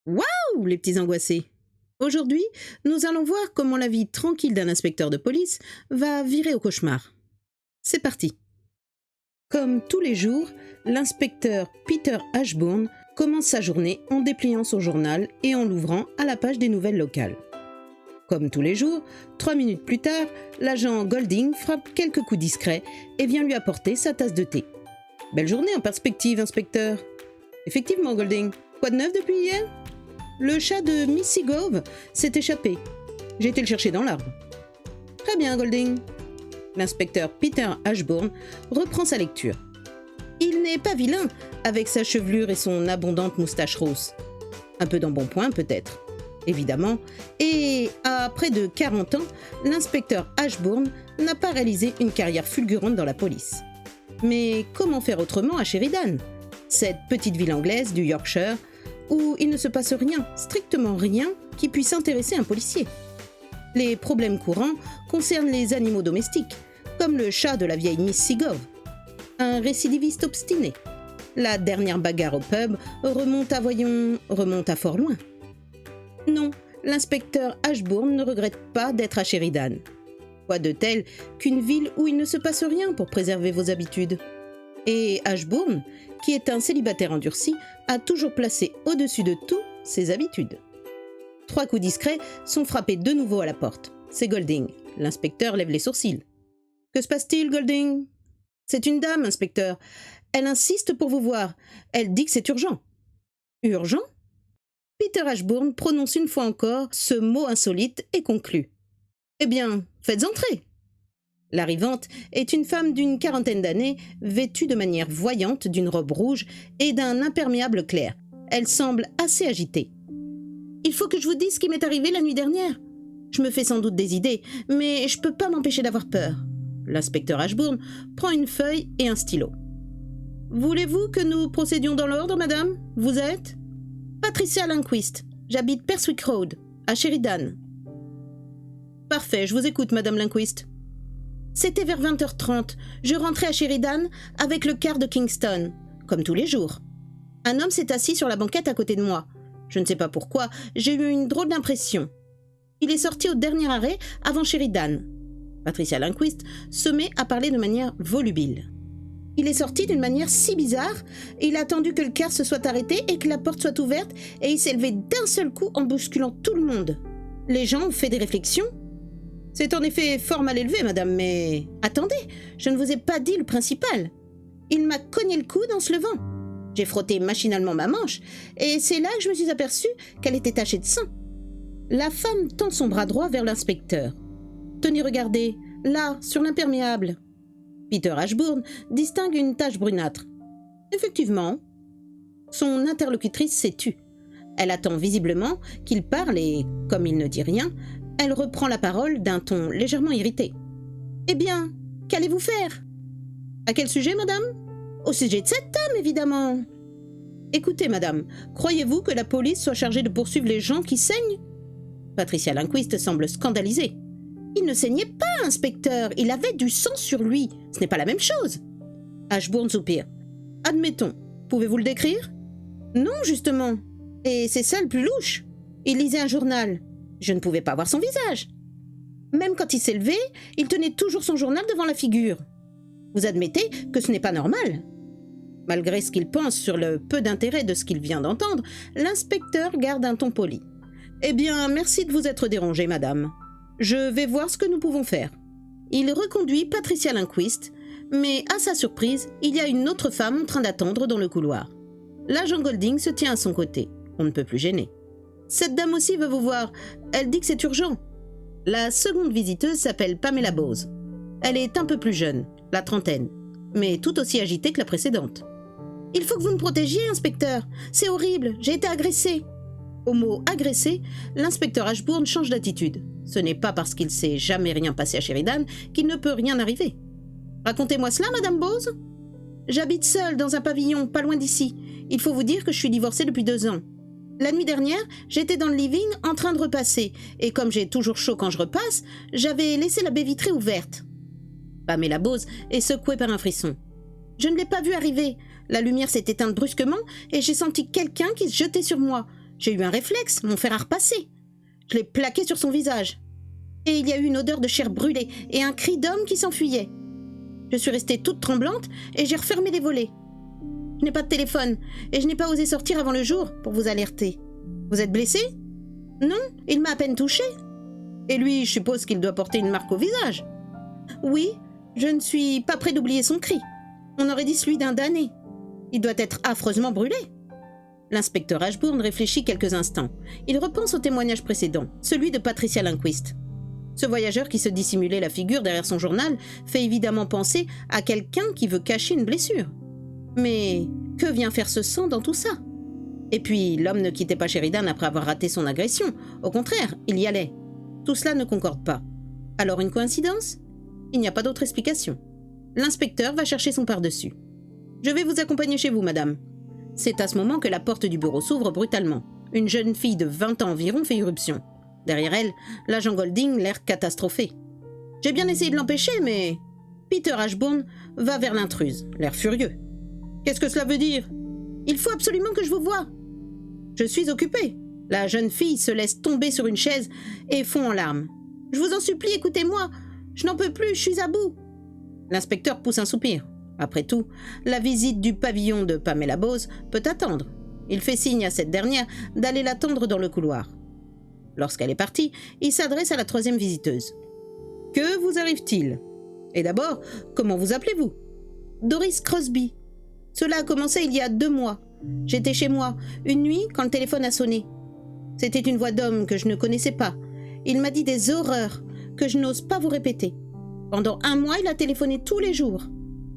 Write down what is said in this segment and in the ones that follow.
Waouh, les petits angoissés! Aujourd'hui, nous allons voir comment la vie tranquille d'un inspecteur de police va virer au cauchemar. C'est parti! Comme tous les jours, l'inspecteur Peter Ashbourne commence sa journée en dépliant son journal et en l'ouvrant à la page des nouvelles locales. Comme tous les jours, 3 minutes plus tard, l'agent Golding frappe quelques coups discrets et vient lui apporter sa tasse de thé. Belle journée en perspective, inspecteur. Effectivement, Golding. Quoi de neuf depuis hier? Le chat de Missy Gove s'est échappé. J'ai été le chercher dans l'arbre. Très bien, Golding. L'inspecteur Peter Ashbourne reprend sa lecture. Il n'est pas vilain, avec sa chevelure et son abondante moustache rose. Un peu d'embonpoint, peut-être. Évidemment. Et à près de 40 ans, l'inspecteur Ashbourne n'a pas réalisé une carrière fulgurante dans la police. Mais comment faire autrement à Sheridan, cette petite ville anglaise du Yorkshire, où il ne se passe rien, strictement rien, qui puisse intéresser un policier. Les problèmes courants concernent les animaux domestiques, comme le chat de la vieille Miss Gove, un récidiviste obstiné. La dernière bagarre au pub remonte à fort loin. Non, l'inspecteur Ashbourne ne regrette pas d'être à Sheridan. Quoi de tel qu'une ville où il ne se passe rien pour préserver vos habitudes. Et Ashbourne, qui est un célibataire endurci, a toujours placé au-dessus de tout ses habitudes. 3 coups discrets sont frappés de nouveau à la porte. C'est Golding. L'inspecteur lève les sourcils. « Que se passe-t-il, Golding ?»« C'est une dame, inspecteur. Elle insiste pour vous voir. Elle dit que c'est urgent. »« Urgent ?» Peter Ashbourne prononce une fois encore ce mot insolite et conclut. « Eh bien, faites entrer !» L'arrivante est une femme d'une 40aine d'années, vêtue de manière voyante d'une robe rouge et d'un imperméable clair. Elle semble assez agitée. « Il faut que je vous dise ce qui m'est arrivé la nuit dernière. Je me fais sans doute des idées, mais je peux pas m'empêcher d'avoir peur. » L'inspecteur Ashbourne prend une feuille et un stylo. « Voulez-vous que nous procédions dans l'ordre, madame? Vous êtes ?»« Patricia Lindquist. J'habite Perswick Road, à Sheridan. »« Parfait, je vous écoute, madame Lindquist. » C'était vers 20h30. Je rentrais à Sheridan avec le car de Kingston, comme tous les jours. Un homme s'est assis sur la banquette à côté de moi. Je ne sais pas pourquoi, j'ai eu une drôle d'impression. Il est sorti au dernier arrêt avant Sheridan. Patricia Lindquist se met à parler de manière volubile. Il est sorti d'une manière si bizarre, il a attendu que le car se soit arrêté et que la porte soit ouverte, et il s'est levé d'un seul coup en bousculant tout le monde. Les gens ont fait des réflexions. C'est en effet fort mal élevé, madame, mais... Attendez, je ne vous ai pas dit le principal. Il m'a cogné le coude en se levant. J'ai frotté machinalement ma manche, et c'est là que je me suis aperçue qu'elle était tachée de sang. La femme tend son bras droit vers l'inspecteur. « Tenez, regardez, là, sur l'imperméable. » Peter Ashbourne distingue une tache brunâtre. Effectivement. Son interlocutrice s'est tue. Elle attend visiblement qu'il parle et, comme il ne dit rien, elle reprend la parole d'un ton légèrement irrité. « Eh bien, qu'allez-vous faire ?»« À quel sujet, madame ?»« Au sujet de cette dame, évidemment. »« Écoutez, madame, croyez-vous que la police soit chargée de poursuivre les gens qui saignent ?» Patricia Lindquist semble scandalisée. « Il ne saignait pas, inspecteur, il avait du sang sur lui. Ce n'est pas la même chose. » Ashbourne soupire. « Admettons. Pouvez-vous le décrire ?»« Non, justement. Et c'est ça le plus louche. Il lisait un journal. Je ne pouvais pas voir son visage. Même quand il s'est levé, il tenait toujours son journal devant la figure. Vous admettez que ce n'est pas normal. » Malgré ce qu'il pense sur le peu d'intérêt de ce qu'il vient d'entendre, l'inspecteur garde un ton poli. « Eh bien, merci de vous être dérangée, madame. Je vais voir ce que nous pouvons faire. » Il reconduit Patricia Lindquist, mais à sa surprise, il y a une autre femme en train d'attendre dans le couloir. L'agent Golding se tient à son côté. On ne peut plus gêner. « Cette dame aussi veut vous voir. Elle dit que c'est urgent. » La seconde visiteuse s'appelle Pamela Bowes. Elle est un peu plus jeune, la trentaine, mais tout aussi agitée que la précédente. « Il faut que vous me protégiez, inspecteur. C'est horrible, j'ai été agressée. » Au mot « agressée », l'inspecteur Ashbourne change d'attitude. Ce n'est pas parce qu'il ne s'est jamais rien passé à Sheridan qu'il ne peut rien arriver. « Racontez-moi cela, madame Bowes. »« J'habite seule dans un pavillon, pas loin d'ici. Il faut vous dire que je suis divorcée depuis 2 ans. La nuit dernière, j'étais dans le living en train de repasser, et comme j'ai toujours chaud quand je repasse, j'avais laissé la baie vitrée ouverte. » Pamela Bowes est secouée par un frisson. Je ne l'ai pas vu arriver. La lumière s'est éteinte brusquement et j'ai senti quelqu'un qui se jetait sur moi. J'ai eu un réflexe, mon fer a repassé. Je l'ai plaqué sur son visage. Et il y a eu une odeur de chair brûlée et un cri d'homme qui s'enfuyait. Je suis restée toute tremblante et j'ai refermé les volets. Je n'ai pas de téléphone et je n'ai pas osé sortir avant le jour pour vous alerter. Vous êtes blessé? Non, il m'a à peine touché. Et lui, je suppose qu'il doit porter une marque au visage. Oui, je ne suis pas près d'oublier son cri. On aurait dit celui d'un damné. Il doit être affreusement brûlé. L'inspecteur Ashbourne réfléchit quelques instants. Il repense au témoignage précédent, celui de Patricia Lindquist. Ce voyageur qui se dissimulait la figure derrière son journal fait évidemment penser à quelqu'un qui veut cacher une blessure. Mais que vient faire ce sang dans tout ça? Et puis, l'homme ne quittait pas Sheridan après avoir raté son agression. Au contraire, il y allait. Tout cela ne concorde pas. Alors une coïncidence? Il n'y a pas d'autre explication. L'inspecteur va chercher son pardessus. « Je vais vous accompagner chez vous, madame. » C'est à ce moment que la porte du bureau s'ouvre brutalement. Une jeune fille de 20 ans environ fait irruption. Derrière elle, l'agent Golding, l'air catastrophé. « J'ai bien essayé de l'empêcher, mais... » Peter Ashbourne va vers l'intruse, l'air furieux. « Qu'est-ce que cela veut dire? Il faut absolument que je vous voie. »« Je suis occupé. » La jeune fille se laisse tomber sur une chaise et fond en larmes. « Je vous en supplie, écoutez-moi. Je n'en peux plus, je suis à bout. » L'inspecteur pousse un soupir. Après tout, la visite du pavillon de Pamela Bowes peut attendre. Il fait signe à cette dernière d'aller l'attendre dans le couloir. Lorsqu'elle est partie, il s'adresse à la troisième visiteuse. « Que vous arrive-t-il? Et d'abord, comment vous appelez-vous ?»« Doris Crosby. Cela a commencé il y a 2 mois. J'étais chez moi, une nuit, quand le téléphone a sonné. C'était une voix d'homme que je ne connaissais pas. Il m'a dit des horreurs que je n'ose pas vous répéter. Pendant 1 mois, il a téléphoné tous les jours.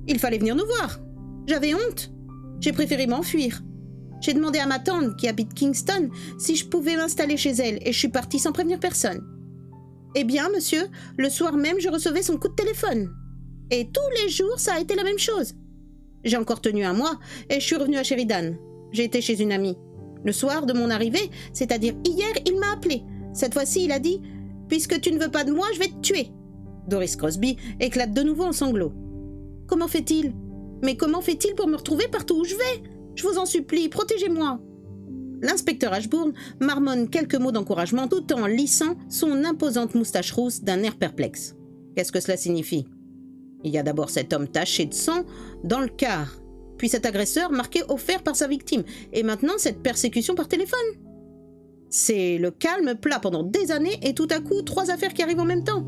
Il fallait venir nous voir. J'avais honte. J'ai préféré m'enfuir. J'ai demandé à ma tante, qui habite Kingston, si je pouvais m'installer chez elle, et je suis partie sans prévenir personne. Eh bien, monsieur, le soir même, je recevais son coup de téléphone. Et tous les jours, ça a été la même chose. J'ai encore tenu 1 mois, et je suis revenue à Sheridan. J'ai été chez une amie. Le soir de mon arrivée, c'est-à-dire hier, il m'a appelé. Cette fois-ci, il a dit « Puisque tu ne veux pas de moi, je vais te tuer !» Doris Crosby éclate de nouveau en sanglots. « Comment fait-il? Mais comment fait-il pour me retrouver partout où je vais? Je vous en supplie, protégez-moi !» L'inspecteur Ashbourne marmonne quelques mots d'encouragement tout en lissant son imposante moustache rousse d'un air perplexe. Qu'est-ce que cela signifie? Il y a d'abord cet homme taché de sang dans le car, puis cet agresseur marqué au fer par sa victime, et maintenant cette persécution par téléphone. C'est le calme plat pendant des années et tout à coup 3 affaires qui arrivent en même temps.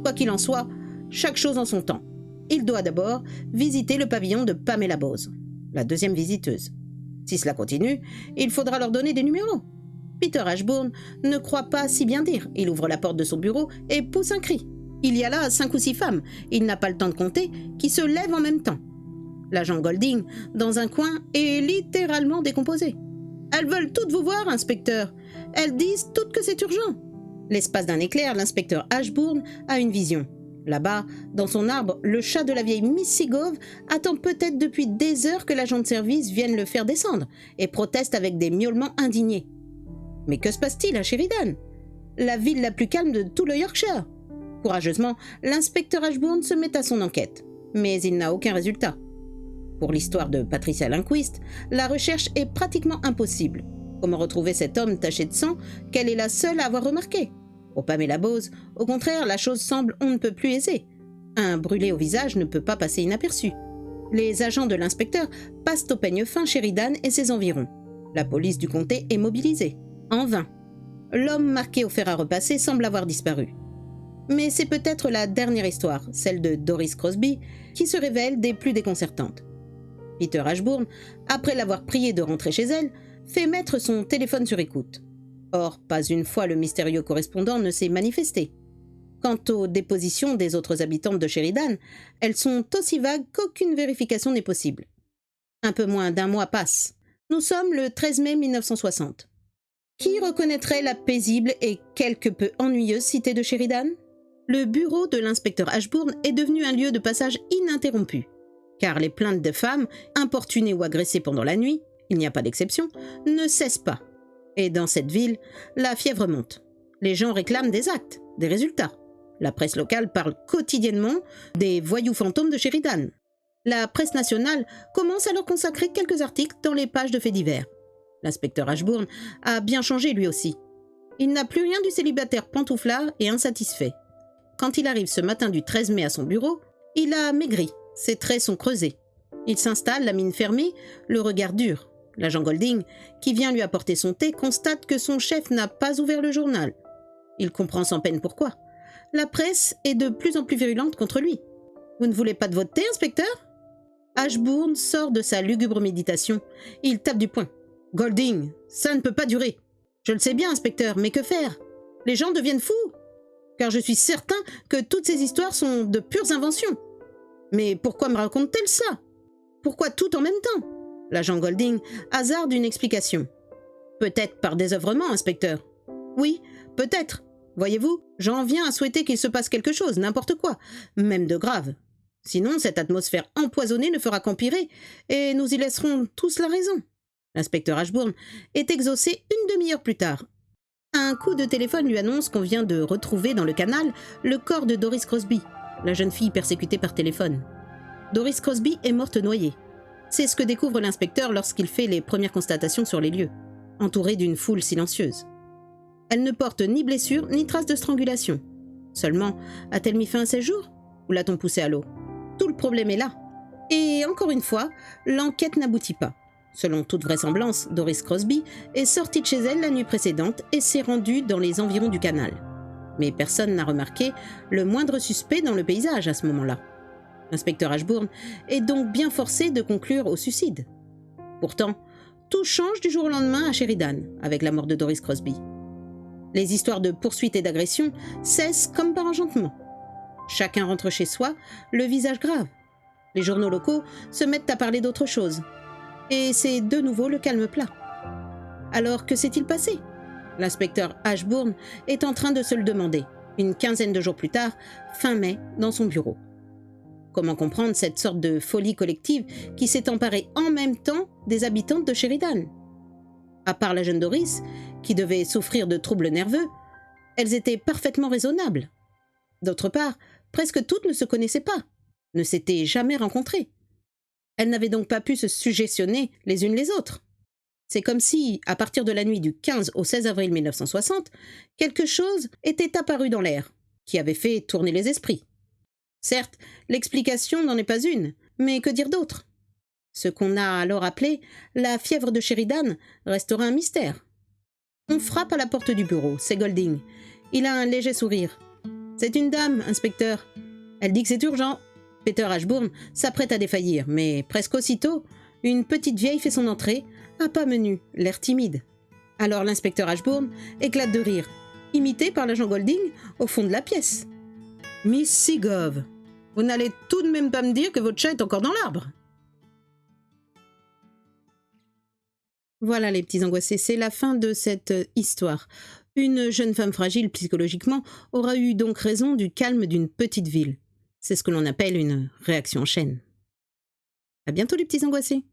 Quoi qu'il en soit, chaque chose en son temps. Il doit d'abord visiter le pavillon de Pamela Bowes, la deuxième visiteuse. Si cela continue, il faudra leur donner des numéros. Peter Ashbourne ne croit pas si bien dire. Il ouvre la porte de son bureau et pousse un cri. Il y a là 5 ou 6 femmes, il n'a pas le temps de compter, qui se lèvent en même temps. L'agent Golding, dans un coin, est littéralement décomposé. « Elles veulent toutes vous voir, inspecteur. Elles disent toutes que c'est urgent. » L'espace d'un éclair, l'inspecteur Ashbourne a une vision. Là-bas, dans son arbre, le chat de la vieille Miss Seagrove attend peut-être depuis des heures que l'agent de service vienne le faire descendre et proteste avec des miaulements indignés. Mais que se passe-t-il à Sheridan, la ville la plus calme de tout le Yorkshire? Courageusement, l'inspecteur Ashbourne se met à son enquête, mais il n'a aucun résultat. Pour l'histoire de Patricia Lindquist, la recherche est pratiquement impossible. Comment retrouver cet homme taché de sang qu'elle est la seule à avoir remarqué? Pour Pamela Bowes, au contraire, la chose semble on ne peut plus aisée. Un brûlé au visage ne peut pas passer inaperçu. Les agents de l'inspecteur passent au peigne fin Sheridan et ses environs. La police du comté est mobilisée. En vain. L'homme marqué au fer à repasser semble avoir disparu. Mais c'est peut-être la dernière histoire, celle de Doris Crosby, qui se révèle des plus déconcertantes. Peter Ashbourne, après l'avoir priée de rentrer chez elle, fait mettre son téléphone sur écoute. Or, pas une fois le mystérieux correspondant ne s'est manifesté. Quant aux dépositions des autres habitantes de Sheridan, elles sont aussi vagues qu'aucune vérification n'est possible. Un peu moins d'1 mois passe. Nous sommes le 13 mai 1960. Qui reconnaîtrait la paisible et quelque peu ennuyeuse cité de Sheridan? Le bureau de l'inspecteur Ashbourne est devenu un lieu de passage ininterrompu, car les plaintes de femmes, importunées ou agressées pendant la nuit, il n'y a pas d'exception, ne cessent pas. Et dans cette ville, la fièvre monte. Les gens réclament des actes, des résultats. La presse locale parle quotidiennement des voyous fantômes de Sheridan. La presse nationale commence à leur consacrer quelques articles dans les pages de faits divers. L'inspecteur Ashbourne a bien changé lui aussi. Il n'a plus rien du célibataire pantouflard et insatisfait. Quand il arrive ce matin du 13 mai à son bureau, il a maigri, ses traits sont creusés. Il s'installe, la mine fermée, le regard dur. L'agent Golding, qui vient lui apporter son thé, constate que son chef n'a pas ouvert le journal. Il comprend sans peine pourquoi. La presse est de plus en plus virulente contre lui. « Vous ne voulez pas de votre thé, inspecteur ?» Ashbourne sort de sa lugubre méditation. Il tape du poing. « Golding, ça ne peut pas durer. Je le sais bien, inspecteur, mais que faire? Les gens deviennent fous. Car je suis certain que toutes ces histoires sont de pures inventions. Mais pourquoi me raconte-t-elle ça? Pourquoi tout en même temps? » L'agent Golding hasarde une explication. « Peut-être par désœuvrement, inspecteur. »« Oui, peut-être. Voyez-vous, j'en viens à souhaiter qu'il se passe quelque chose, n'importe quoi, même de grave. Sinon, cette atmosphère empoisonnée ne fera qu'empirer, et nous y laisserons tous la raison. » L'inspecteur Ashbourne est exaucé une demi-heure plus tard. Un coup de téléphone lui annonce qu'on vient de retrouver dans le canal le corps de Doris Crosby, la jeune fille persécutée par téléphone. Doris Crosby est morte noyée. C'est ce que découvre l'inspecteur lorsqu'il fait les premières constatations sur les lieux, entouré d'une foule silencieuse. Elle ne porte ni blessure ni trace de strangulation. Seulement, a-t-elle mis fin à ses jours ou l'a-t-on poussée à l'eau? Tout le problème est là. Et encore une fois, l'enquête n'aboutit pas. Selon toute vraisemblance, Doris Crosby est sortie de chez elle la nuit précédente et s'est rendue dans les environs du canal. Mais personne n'a remarqué le moindre suspect dans le paysage à ce moment-là. L'inspecteur Ashbourne est donc bien forcé de conclure au suicide. Pourtant, tout change du jour au lendemain à Sheridan, avec la mort de Doris Crosby. Les histoires de poursuite et d'agression cessent comme par enchantement. Chacun rentre chez soi, le visage grave. Les journaux locaux se mettent à parler d'autre chose. Et c'est de nouveau le calme plat. Alors que s'est-il passé? L'inspecteur Ashbourne est en train de se le demander, une quinzaine de jours plus tard, fin mai, dans son bureau. Comment comprendre cette sorte de folie collective qui s'est emparée en même temps des habitantes de Sheridan? À part la jeune Doris, qui devait souffrir de troubles nerveux, elles étaient parfaitement raisonnables. D'autre part, presque toutes ne se connaissaient pas, ne s'étaient jamais rencontrées. Elles n'avaient donc pas pu se suggestionner les unes les autres. C'est comme si, à partir de la nuit du 15 au 16 avril 1960, quelque chose était apparu dans l'air, qui avait fait tourner les esprits. Certes, l'explication n'en est pas une, mais que dire d'autre? Ce qu'on a alors appelé la fièvre de Sheridan restera un mystère. On frappe à la porte du bureau, c'est Golding. Il a un léger sourire. « C'est une dame, inspecteur. Elle dit que c'est urgent. » Peter Ashbourne s'apprête à défaillir, mais presque aussitôt, une petite vieille fait son entrée, à pas menus, l'air timide. Alors l'inspecteur Ashbourne éclate de rire, imité par l'agent Golding au fond de la pièce. « Miss Seagove, vous n'allez tout de même pas me dire que votre chat est encore dans l'arbre ?» Voilà les petits angoissés, c'est la fin de cette histoire. Une jeune femme fragile psychologiquement aura eu donc raison du calme d'une petite ville. C'est ce que l'on appelle une réaction en chaîne. À bientôt les petits angoissés.